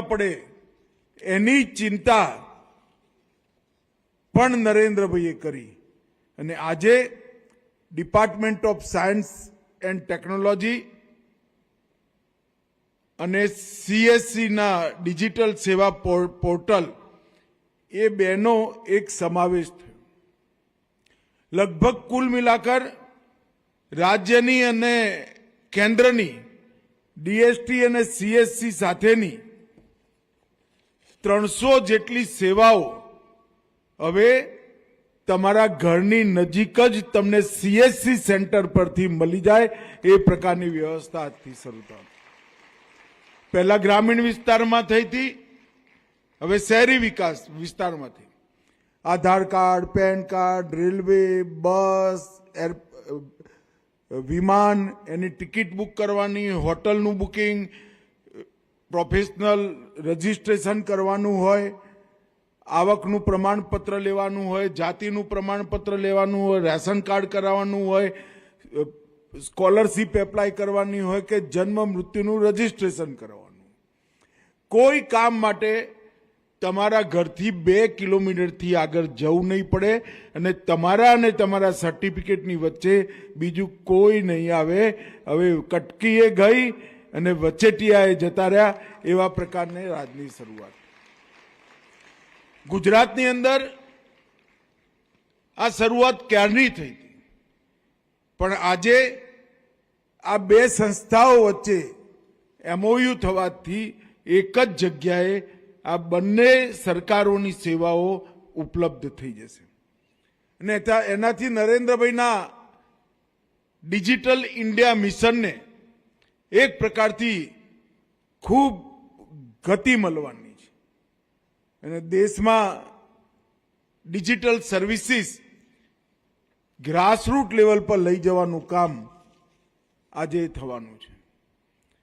પડે એની ચિંતા પણ નરેન્દ્રભાઈએ કરી અને આજે department of science and technology અને CSC ના ડિજિટલ સેવા પોર્ટલ એ બેનો એક સમાવેશ થયો। લગભગ કુલ મિલાકર રાજ્યની અને કેન્દ્રની DST અને CSC સાથેની 300 જેટલી સેવાઓ હવે તમારા ઘરની નજીક જ તમને CSC સેન્ટર પરથી મળી જાય એ પ્રકારની વ્યવસ્થા આજથી શરૂ થાય। પહેલા ગ્રામીણ વિસ્તારમાં થઈ હતી, હવે શહેરી વિસ્તારમાંથી આધાર કાર્ડ, પેન કાર્ડ, રેલવે, બસ, વિમાન, એની ટિકિટ બુક કરવાની, હોટલનું બુકિંગ, પ્રોફેશનલ રજીસ્ટ્રેશન કરવાનું હોય, આવકનું પ્રમાણપત્ર લેવાનું હોય, જાતિનું પ્રમાણપત્ર લેવાનું હોય, રેશન કાર્ડ કરાવવાનું હોય, સ્કોલરશીપ એપ્લાય કરવાની હોય કે જન્મ મૃત્યુનું રજીસ્ટ્રેશન કરવાનું, કોઈ કામ માટે તમારા ઘરથી 2 કિલોમીટરથી આગળ જવું નહીં પડે અને તમારા સર્ટિફિકેટની વચ્ચે બીજું કોઈ નહીં આવે। હવે કટકીએ ગઈ અને વચેટિયાએ જતા રહ્યા એવા પ્રકારની રાજની શરૂઆત। ગુજરાતની અંદર આ શરૂઆત ક્યારની થઈ હતી, પણ આજે આ બે સંસ્થાઓ વચ્ચે MOU થવાથી એક જ જગ્યાએ આ બંને સરકારોની સેવાઓ ઉપલબ્ધ થઈ જશે અને એનાથી નરેન્દ્રભાઈના ડિજિટલ ઇન્ડિયા મિશનને એક પ્રકારથી ખૂબ ગતિ મળવાની છે અને દેશમાં ડિજિટલ સર્વિસીસ ગ્રાસરૂટ લેવલ પર લઈ જવાનું કામ આજે થવાનું છે।